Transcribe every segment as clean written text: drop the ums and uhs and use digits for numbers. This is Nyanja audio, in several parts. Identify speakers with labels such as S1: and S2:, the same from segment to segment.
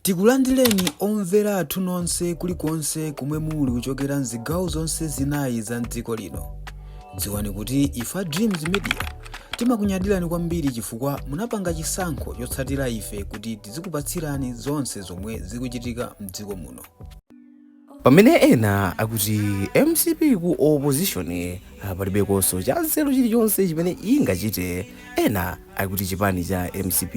S1: Tikulandireni omvera athu nonse kulikonse kumwe muli kuchokera mzigawo zonse zinayi za mdziko lino. Dziwani kuti ifa Dreams Media timakunyadirani kwambiri chifukwa munapanga chisankho chotsatira ife kuti tizikupatsirani zonse zomwe zikuchitika mdziko muno. Pamene ena akuti MCP ku opposition palibe koso cha nzeru chilichonse chimene ingachite, ena akuti chipani cha MCP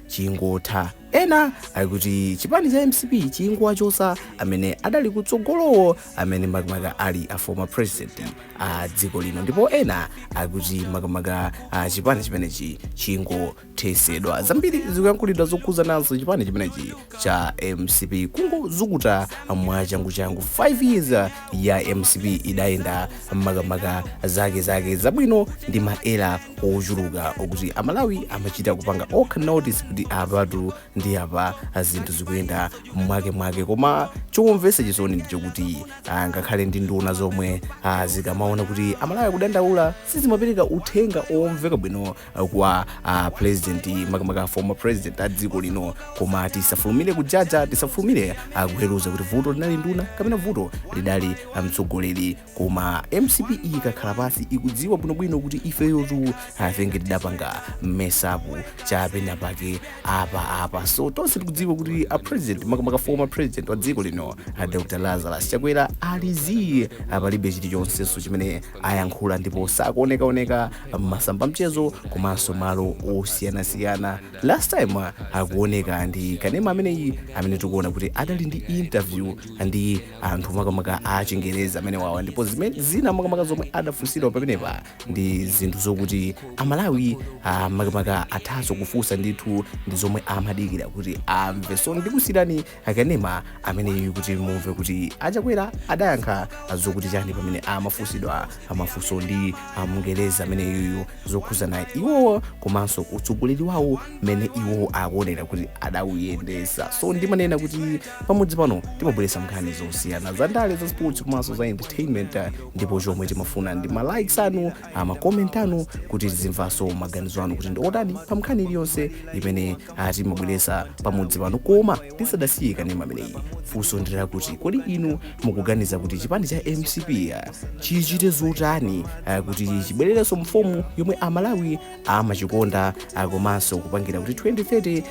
S1: chingotha, ena akuti chipani cha MCP chingwachosa amene adali kutsogolowo amene makamaka ali a former president a dziko lino, ndipo ena akuti makamaka chipani chimenechi chingothesedwa. Zambiri zikuyankhulidwa zokhuza nazo chipani chimenechi cha MCP kungozukuta mwachangu 5 years ya MCP idayenda makamaka zake zabwino ndi maera ochuluka okuti amalawi amachita kupanga okha notice kuti apatu ndi apa zinthu zikuyenda mwake, koma chomvetsa chisoni ndicho kuti ngakhale ndi nduna zomwe zikamaona kuti amalawi akudandaula sizimapereka uthenga omveka bwino kwa president makamaka former president a dziko lino, koma tisafulumire kujaja, tisafulumire kuweruza kuti vuto linali nduna kapena vuto lidali mtsogoleri, koma MCP ikakhala pasi ikudziwa bwinobwino kuti ifeyotu afenge tidapanga mesapu chapena pake apa. So tonse tikudziwa kuti a president makamaka former president wa dziko lino Dr. Lazarus Achakwera alizi palibe chilichonse chimene ayankhula, ndipo sakuoneka masamba mchezo komanso malo osiyanasiyana. Last time akuoneka ndi kanema amene tikuona kuti adali ndi interview ndi anthu makamaka a Chingereza amene wawa, ndipo zina makamaka zomwe adafunsidwa pamenepa ndi zinthu zokuti amalawi makamaka athaso kufunsa ndithu ndi zomwe amadikira kuti amve. So ndikusirani akanema ameneyu kuti mumve kuti Achakwera adayankha zokuti chani pamene amafunsidwa amafunso ndi Mungereza ameneyu zokhuzana iwo komanso utsogoleri wawo mmene iwo akuonera kuti adawuyendesa. So ndimanena kuti pamodzi pano timabweretsa nkhani zosiyana za ndale za sports komanso za entertainment, ndipo chomwe timafuna ndi ma likes anu, ma comment anu kuti tizimvanso maganizo anu kuti ndi otani pa nkhani iliyonse imene timabweretsa pamodzi pano. Koma tisadasiye kanema ameneyi, funso ndira kuti kodi inu mukuganiza kuti chipani cha MCP chichite zotani kuti chibwererenso mfumu yomwe amalawi amachikonda, komanso kupangira kuti 2030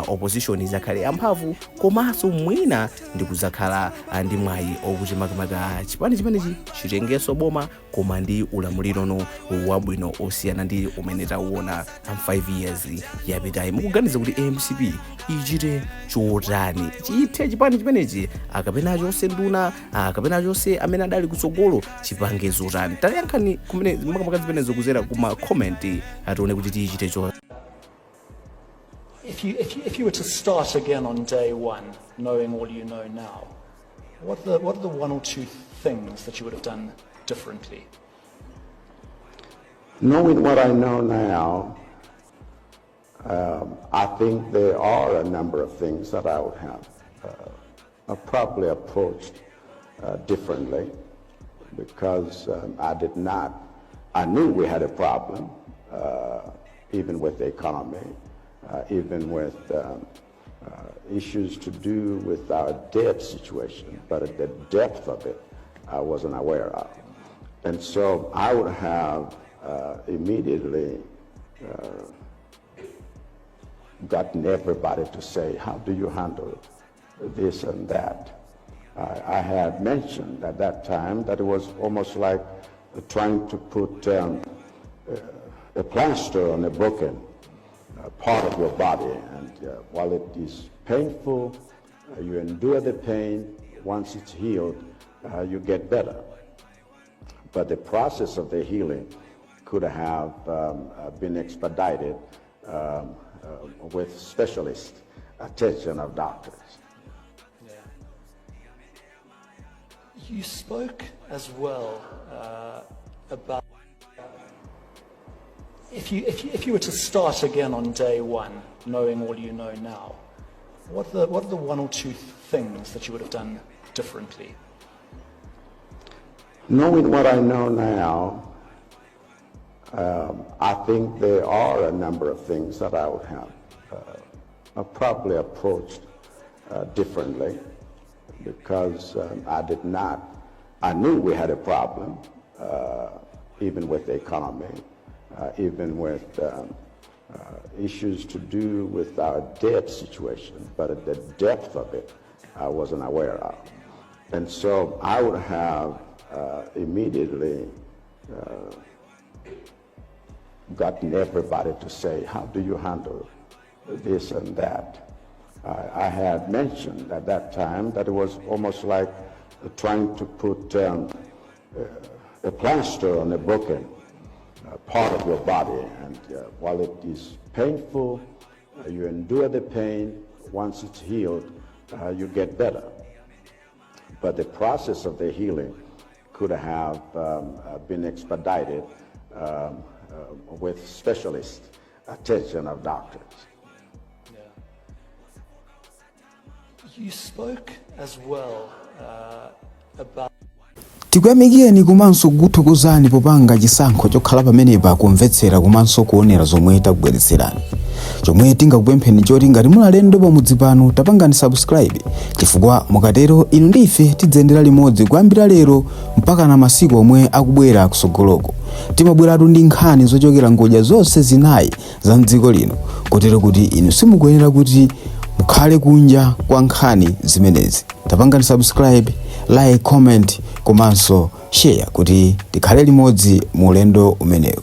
S1: opposition izakhale amphamvu, komanso mwina ndi kuzakhala ndi mwayi okuti makamaka chipani chimenechi chitengenso boma koma ndi ulamuliro wabwino osiyana ndi umene tauona 5 years yapitayi. Mukuganiza kuti MCP ichite chotani, chithe chipani chimenechi akapena chonse nduna akapena chonse amene adali kutsogolo chipange zotani? Tayankhani kumene makamaka zimenezo kuzera kuma comment atione kuti tichite chotani.
S2: If you were to start again on day one, knowing all you know now, what are the one or two things that you would have done differently?
S3: Knowing what I know now, I think there are a number of things that I would have probably approached differently, because I knew we had a problem, even with the economy, even with issues to do with our debt situation, but the depth of it I wasn't aware of. And so I would have immediately gotten everybody to say, how do you handle this and that? I had mentioned at that time that it was almost like trying to put a plaster on a broken part of your body, and while it is painful, you endure the pain. Once it's healed, you get better. But the process of the healing could have been expedited with specialist attention of doctors.
S2: Yeah. You spoke as well about if you were to start again on day one, knowing all you know now, what are the one or two things that you would have done differently?
S3: Knowing what I know now, I think there are a number of things that I would have probably approached differently because I knew we had a problem, even with the economy, even with issues to do with our debt situation, but the depth of it I wasn't aware of. And so I would have immediately gotten everybody to say, how do you handle this and that? I had mentioned at that time that it was almost like trying to put a plaster on a broken part of your body. And while it is painful, you endure the pain. Once it's healed, you get better. But the process of the healing could have been expedited with specialist attention of doctors.
S2: Yeah. You spoke as well about
S1: tikuyamikeni komanso kuthokozani popanga chisankho chokhala pamenepa kumvetsera komanso kuonera zomwe takubweretserani. Chomwe tingakupempheni choti ngati muli alendo pamudzi pano tapangani subscribe, chifukwa mukatero inu ndife tidzendera limodzi kuyambira lero mpaka na masiku omwe akubwera kusogoloko. Timabweratu ndi nkhani zochokera ngodya zonse zinayi za mdziko lino, kotero kuti inu simukuyenera kuti mukhale kunja kwa nkhani zimenezi. Tapangani subscribe, like, comment komanso share kuti tikhale limodzi mu ulendo umenewu.